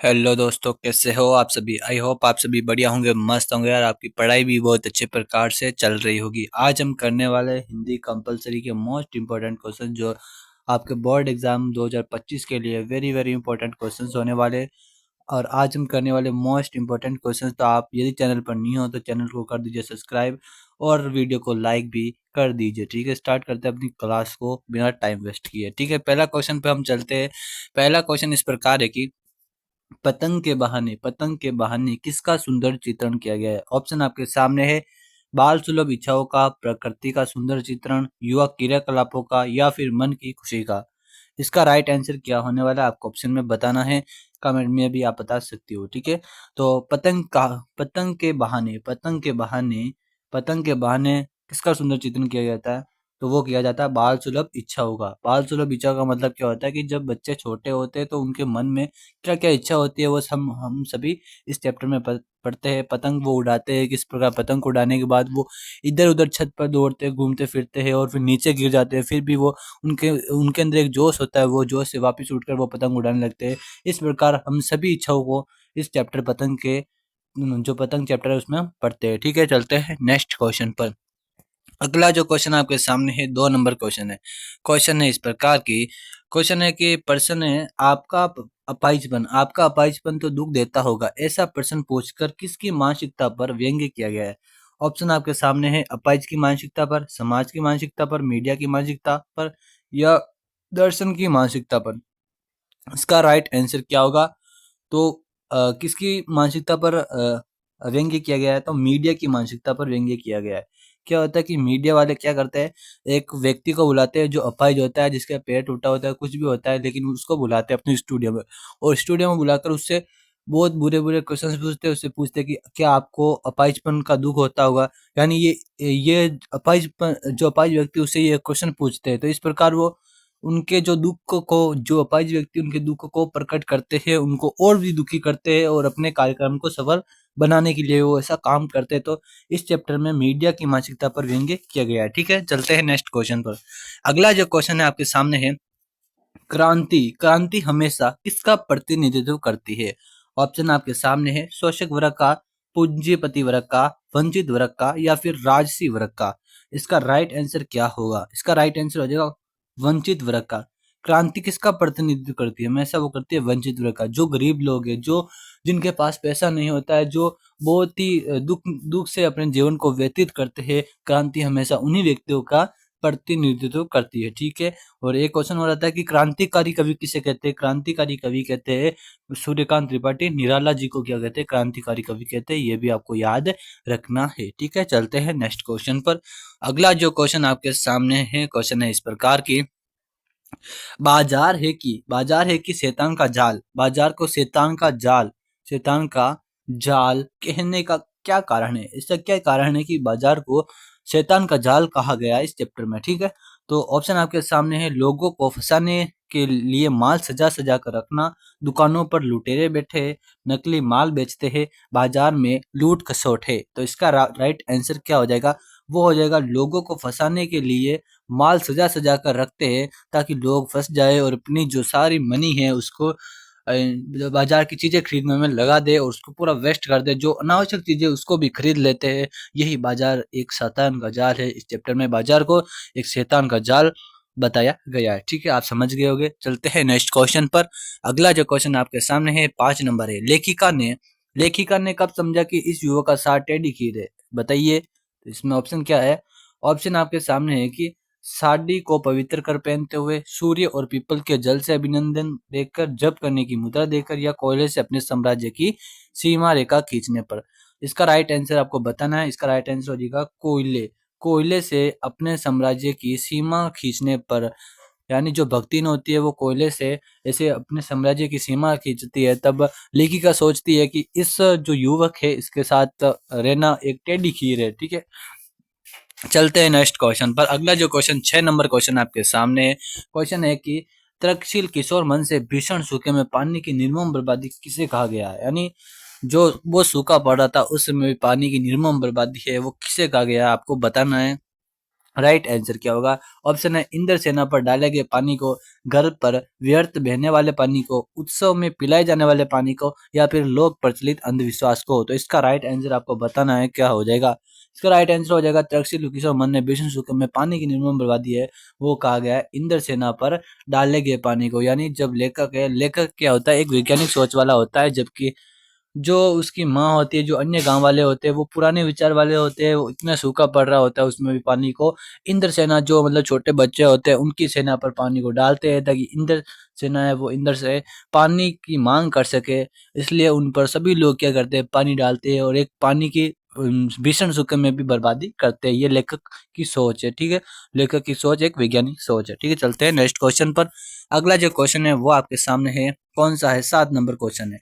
Hello दोस्तों, कैसे हो आप सभी। आई होप आप सभी बढ़िया होंगे, मस्त होंगे और आपकी पढ़ाई भी बहुत अच्छे प्रकार से चल रही होगी। आज हम करने वाले हैं हिंदी कंपलसरी के मोस्ट इंपॉर्टेंट क्वेश्चन जो आपके बोर्ड एग्जाम 2025 के लिए वेरी वेरी इंपॉर्टेंट क्वेश्चंस होने वाले। और आज हम करने वाले मोस्ट इंपॉर्टेंट क्वेश्चन, तो आप यदि चैनल पर नहीं हो तो चैनल को कर दीजिए सब्सक्राइब और वीडियो को लाइक भी कर दीजिए। ठीक है, स्टार्ट करते हैं अपनी क्लास को बिना टाइम वेस्ट किए। ठीक है, पहला क्वेश्चन पे हम चलते हैं। पहला क्वेश्चन इस प्रकार है कि पतंग के बहाने किसका सुंदर चित्रण किया गया है। ऑप्शन आपके सामने है। बाल सुलभ इच्छाओं का, प्रकृति का सुंदर चित्रण, युवा क्रियाकलापों का, या फिर मन की खुशी का। इसका राइट आंसर क्या होने वाला है आपको ऑप्शन में बताना है। कमेंट में भी आप बता सकती हो। ठीक है, तो पतंग के बहाने किसका सुंदर चित्रण किया जाता है। तो वो किया जाता है बाल सुलभ इच्छा होगा। बाल सुलभ इच्छा का मतलब क्या होता है कि जब बच्चे छोटे होते हैं तो उनके मन में क्या क्या इच्छा होती है वो हम सभी इस चैप्टर में पढ़ते हैं। पतंग वो उड़ाते हैं, किस प्रकार पतंग को उड़ाने के बाद वो इधर उधर छत पर दौड़ते घूमते फिरते हैं और फिर नीचे गिर जाते हैं, फिर भी वो उनके उनके अंदर एक जोश होता है, वो जोश से वापस उठकर वो पतंग उड़ाने लगते हैं। इस प्रकार हम सभी इच्छाओं को इस चैप्टर पतंग के जो पतंग चैप्टर है उसमें हम पढ़ते हैं। ठीक है, चलते हैं नेक्स्ट क्वेश्चन पर। अगला जो क्वेश्चन आपके सामने है 2 नंबर क्वेश्चन है। क्वेश्चन है इस प्रकार की। क्वेश्चन है कि प्रश्न है, आपका अपाहिजपन तो दुख देता होगा, ऐसा प्रश्न पूछकर किसकी मानसिकता पर व्यंग्य किया गया है। ऑप्शन आपके सामने है। अपाहिज की मानसिकता पर, समाज की मानसिकता पर, मीडिया की मानसिकता पर, या दर्शन की मानसिकता पर। इसका राइट आंसर क्या होगा। तो किसकी मानसिकता पर व्यंग्य किया गया है। तो मीडिया की मानसिकता पर व्यंग्य किया गया है। क्या होता है कि मीडिया वाले क्या करते हैं, एक व्यक्ति को बुलाते हैं जो अपाहिज होता है, जिसका पैर टूटा होता है, कुछ भी होता है, लेकिन उसको बुलाते हैं अपने स्टूडियो में। और स्टूडियो में बुलाकर उससे बहुत बुरे बुरे क्वेश्चन पूछते हैं। उससे पूछते हैं कि क्या आपको अपाहिजपन का दुख होता होगा। यानी ये अपाहिजपन, जो अपाहिज व्यक्ति उससे ये क्वेश्चन पूछते हैं, तो इस प्रकार वो उनके जो दुख को, जो अपाहिज व्यक्ति उनके दुख को प्रकट करते हैं, उनको और भी दुखी करते हैं और अपने कार्यक्रम को सफल बनाने के लिए वो ऐसा काम करते हैं। तो इस चैप्टर में मीडिया की मानसिकता पर व्यंग्य किया गया है। ठीक है, चलते हैं नेक्स्ट क्वेश्चन पर। अगला जो क्वेश्चन है आपके सामने है। क्रांति क्रांति हमेशा किसका प्रतिनिधित्व करती है। ऑप्शन आपके सामने है। शोषक वर्ग का, पूंजीपति वर्ग का, वंचित वर्ग का, या फिर राजसी वर्ग का। इसका राइट आंसर क्या होगा। इसका राइट आंसर हो जाएगा वंचित वर्ग का। क्रांति किसका प्रतिनिधित्व करती है। हमेशा वो करती है वंचित वर्ग का। जो गरीब लोग हैं, जो जिनके पास पैसा नहीं होता है, जो बहुत ही दुख दुख से अपने जीवन को व्यतीत करते हैं, क्रांति हमेशा उन्हीं व्यक्तियों का प्रतिनिधित्व करती है। ठीक है, और एक क्वेश्चन हो रहा था कि क्रांतिकारी कवि किसे कहते हैं। क्रांतिकारी कवि कहते हैं सूर्यकांत त्रिपाठी। निराला जी को क्या कहते हैं, क्रांतिकारी कवि कहते हैं। ये भी आपको याद रखना है। ठीक है, चलते हैं नेक्स्ट क्वेश्चन पर। अगला जो क्वेश्चन आपके सामने है, क्वेश्चन है इस प्रकार की। बाजार है कि शैतान का जाल। बाजार को शैतान का जाल कहने का क्या कारण है। इसका क्या कारण है कि बाजार को शैतान का जाल कहा गया है इस चैप्टर में। ठीक है, तो ऑप्शन आपके सामने है। लोगों को फंसाने के लिए माल सजा सजा कर रखना, दुकानों पर लुटेरे बैठे, नकली माल बेचते हैं, बाजार में लूट खसोट है। तो इसका राइट आंसर क्या हो जाएगा। वो हो जाएगा लोगों को फंसाने के लिए माल सजा सजा कर रखते हैं, ताकि लोग फंस जाए और अपनी जो सारी मनी है उसको बाजार की चीजें खरीदने में लगा दे और उसको पूरा वेस्ट कर दे। जो अनावश्यक चीजें उसको भी खरीद लेते हैं। यही बाजार एक शैतान का जाल है। इस चैप्टर में बाजार को एक शैतान का जाल बताया गया है। ठीक है, आप समझ गए होंगे। चलते हैं नेक्स्ट क्वेश्चन पर। अगला जो क्वेश्चन आपके सामने है 5 नंबर है। लेखिका ने कब समझा कि इस युवक का साथ टेढ़ी खीर है। बताइए। तो इसमें ऑप्शन क्या है। ऑप्शन आपके सामने है कि साड़ी को पवित्र कर पहनते हुए, सूर्य और पीपल के जल से अभिनंदन देकर, जप करने की मुद्रा देकर, या कोयले से अपने साम्राज्य की सीमा रेखा खींचने पर। इसका राइट आंसर आपको बताना है। इसका राइट आंसर हो जाएगा कोयले। कोयले से अपने साम्राज्य की सीमा खींचने पर। यानी जो भक्तिन होती है वो कोयले से ऐसे अपने साम्राज्य की सीमा खींचती है। तब लेखिका सोचती है कि इस जो युवक है इसके साथ रहना एक टेढ़ी खीर है। ठीक है, चलते हैं नेक्स्ट क्वेश्चन पर। अगला जो क्वेश्चन 6 नंबर क्वेश्चन आपके सामने है। क्वेश्चन है कि तर्कशील किशोर मन से भीषण सूखे में पानी की निर्मम बर्बादी किसे कहा गया है। यानी जो वो सूखा पड़ रहा था उस समय भी पानी की निर्मम बर्बादी है, वो किसे कहा गया है आपको बताना है। राइट आंसर क्या होगा? ऑप्शन है इंद्र सेना पर डाले गए पानी को, घर पर व्यर्थ बहने वाले पानी को, उत्सव में पिलाए जाने वाले पानी को, या फिर लोक प्रचलित अंधविश्वास को। तो इसका राइट आंसर आपको बताना है, क्या हो जाएगा? इसका राइट आंसर हो जाएगा तक्षशिला लुकिशोर मन ने भीषण सूखे में पानी की निर्मम बर्बादी है वो कहा गया है इंद्र सेना पर डाले गए पानी को। यानी जब लेखक क्या होता है, एक वैज्ञानिक सोच वाला होता है, जबकि जो उसकी माँ होती है, जो अन्य गांव वाले होते हैं, वो पुराने विचार वाले होते हैं, वो इतना सूखा पड़ रहा होता है उसमें भी पानी को इंद्र सेना, जो मतलब छोटे बच्चे होते हैं, उनकी सेना पर पानी को डालते हैं ताकि इंद्र सेना है वो इंद्र से पानी की मांग कर सके। इसलिए उन पर सभी लोग क्या करते हैं, पानी डालते हैं और एक पानी की भीषण सूखे में भी बर्बादी करते हैं। ये लेखक की सोच है, ठीक है। लेखक की सोच एक वैज्ञानिक सोच है, ठीक है। चलते हैं नेक्स्ट क्वेश्चन पर। अगला जो क्वेश्चन है वो आपके सामने है, कौन सा है? 7 नंबर क्वेश्चन है।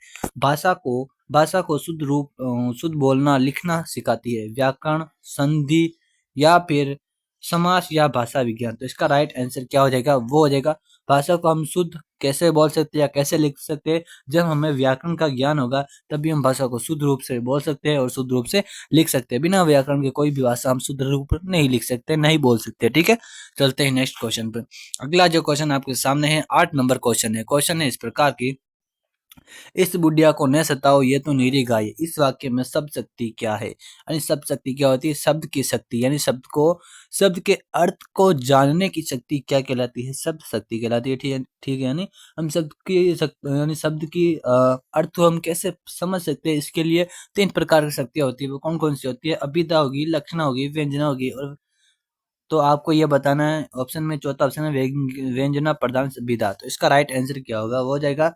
भाषा को शुद्ध बोलना लिखना सिखाती है व्याकरण, संधि, या फिर समास या भाषा विज्ञान। तो इसका राइट आंसर क्या हो जाएगा? वो हो जाएगा भाषा को हम शुद्ध कैसे बोल सकते हैं या कैसे लिख सकते हैं, जब हमें व्याकरण का ज्ञान होगा तभी हम भाषा को शुद्ध रूप से बोल सकते हैं और शुद्ध रूप से लिख सकते हैं। बिना व्याकरण के कोई भी भाषा हम शुद्ध रूप नहीं लिख सकते, नहीं बोल सकते, ठीक है। चलते हैं नेक्स्ट क्वेश्चन पे। अगला जो क्वेश्चन आपके सामने है 8 नंबर क्वेश्चन है। क्वेश्चन है इस प्रकार की, इस बुढ़िया को न सताओ ये तो निरी गाय। इस वाक्य में शब्द शक्ति क्या है? यानी शब्द शक्ति क्या होती है? शब्द की शक्ति, यानी शब्द के अर्थ को जानने की शक्ति क्या कहलाती है? शब्द शक्ति कहलाती है, ठीक है, ठीक है। यानी हम यानी शब्द की अर्थ को हम कैसे समझ सकते हैं, इसके लिए 3 प्रकार की शक्तियाँ होती है। वो कौन कौन सी होती है? अभिधा होगी, लक्षणा होगी, व्यंजना होगी। और तो आपको ये बताना है, ऑप्शन में चौथा ऑप्शन है व्यंजना प्रधान विधा। तो इसका राइट आंसर क्या होगा? वो हो जाएगा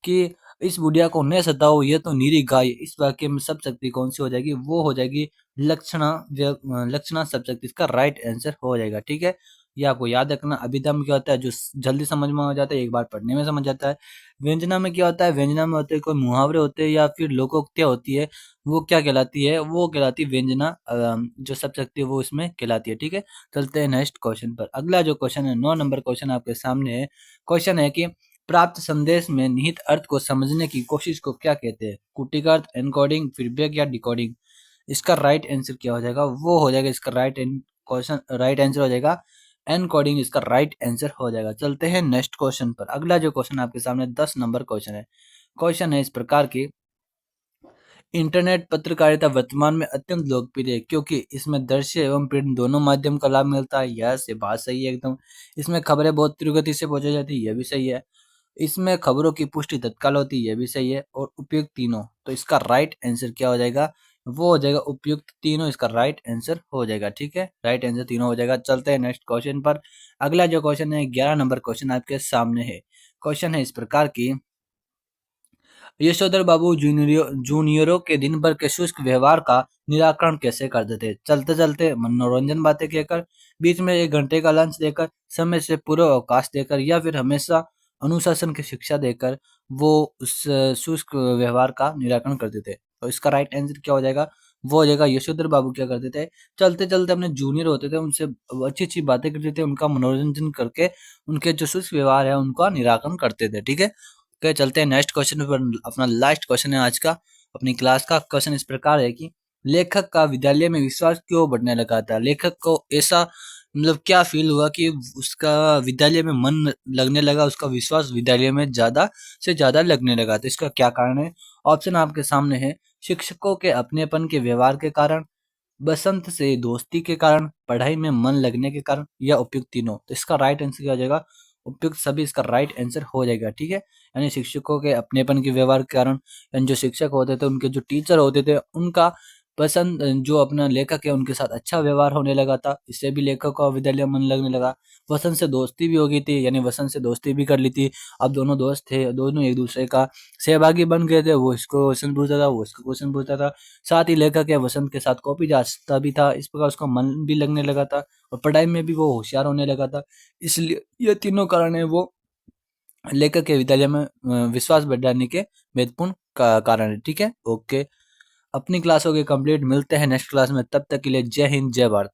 कि इस बुढ़िया को न सताओ ये तो निरी गाय। इस वाक्य में सब शक्ति कौन सी हो जाएगी? वो हो जाएगी लक्षणा सब शक्ति। इसका राइट आंसर हो जाएगा, ठीक है। ये आपको याद रखना। अभिधा में क्या होता है? जो जल्दी समझ में आ जाता है, एक बार पढ़ने में समझ जाता है। व्यंजना में क्या होता है? व्यंजना में होते हैं कोई मुहावरे होते हैं या फिर लोकोक्तियाँ होती है, वो क्या कहलाती है? वो कहलाती है व्यंजना। जो सब शक्ति है वो इसमें कहलाती है, ठीक है। चलते हैं नेक्स्ट क्वेश्चन पर। अगला जो क्वेश्चन है 9 नंबर क्वेश्चन आपके सामने है। क्वेश्चन है कि प्राप्त संदेश में निहित अर्थ को समझने की कोशिश को क्या कहते हैं? कुटिका अर्थ, एनकोडिंग, फीडबैक या डिकोडिंग। इसका राइट आंसर क्या हो जाएगा? वो हो जाएगा इसका राइट आंसर हो जाएगा एनकोडिंग। इसका राइट आंसर हो जाएगा। चलते हैं नेक्स्ट क्वेश्चन पर। अगला जो क्वेश्चन आपके सामने 10 नंबर क्वेश्चन है। क्वेश्चन है इस प्रकार की, इंटरनेट पत्रकारिता वर्तमान में अत्यंत लोकप्रिय है क्योंकि इसमें दृश्य एवं प्रिंट दोनों माध्यम का लाभ मिलता है। यह से बात सही है एकदम। इसमें खबरें बहुत तीव्र गति से पहुंचाई जाती है, यह भी सही है। इसमें खबरों की पुष्टि तत्काल होती है, यह भी सही है। और उपयुक्त तीनों। तो इसका राइट आंसर क्या हो जाएगा? वो हो जाएगा उपयुक्त तीनों। इसका राइट आंसर हो जाएगा, ठीक है। राइट आंसर तीनों हो जाएगा। चलते हैं नेक्स्ट क्वेश्चन पर। अगला जो क्वेश्चन है 11 नंबर क्वेश्चन आपके सामने है। क्वेश्चन है इस प्रकार की, यशोधर बाबू जूनियरों के दिन भर के शुष्क व्यवहार का निराकरण कैसे करते थे? चलते चलते मनोरंजन बातें कहकर, बीच में 1 घंटे का लंच देकर, समय से पूर्व अवकाश देकर, या फिर हमेशा अनुशासन की शिक्षा देकर वो उस शुष्क व्यवहार का निराकरण करते थे। तो इसका राइट आंसर क्या हो जाएगा? वो हो जाएगा यशोधर बाबू क्या करते थे, चलते चलते अपने जूनियर होते थे उनसे अच्छी अच्छी बातें करते थे, उनका मनोरंजन करके उनके जो शुष्क व्यवहार है उनका निराकरण करते थे, ठीक है। ओके, चलते हैं नेक्स्ट क्वेश्चन पर। अपना लास्ट क्वेश्चन है आज का अपनी क्लास का। क्वेश्चन इस प्रकार है कि लेखक का विद्यालय में विश्वास क्यों बढ़ने लगा था? लेखक को ऐसा मतलब क्या फील हुआ कि उसका विद्यालय में मन लगने लगा, उसका विश्वास विद्यालय में ज्यादा से ज्यादा लगने लगा? तो इसका क्या कारण है? ऑप्शन आपके सामने है। शिक्षकों के अपनेपन के व्यवहार के कारण, बसंत से दोस्ती के कारण, पढ़ाई में मन लगने के कारण, या उपयुक्त तीनों। तो इसका राइट आंसर क्या हो जाएगा? उपयुक्त सभी इसका राइट आंसर हो जाएगा, ठीक है। यानी शिक्षकों के अपनेपन के व्यवहार के कारण, यानी जो शिक्षक होते थे, उनके जो टीचर होते थे, उनका पसंद जो अपना लेखक है उनके साथ अच्छा व्यवहार होने लगा था, इससे भी लेखक का विद्यालय मन लगने लगा। वसंत से दोस्ती भी हो गई थी, यानी वसंत से दोस्ती भी कर ली थी। अब दोनों दोस्त थे, दोनों एक दूसरे का सहभागी बन गए थे। वो इसको क्वेश्चन पूछता था, वो इसको क्वेश्चन पूछता था। साथ ही लेखक है वसंत के साथ कॉपी जांचता भी था। इस प्रकार उसका मन भी लगने लगा था और पढ़ाई में भी वो होशियार होने लगा था। इसलिए ये तीनों कारण है वो लेखक के विद्यालय में विश्वास बढ़ाने के महत्वपूर्ण कारण है, ठीक है। ओके, अपनी क्लास हो गई कंप्लीट। मिलते हैं नेक्स्ट क्लास में, तब तक के लिए जय हिंद जय भारत।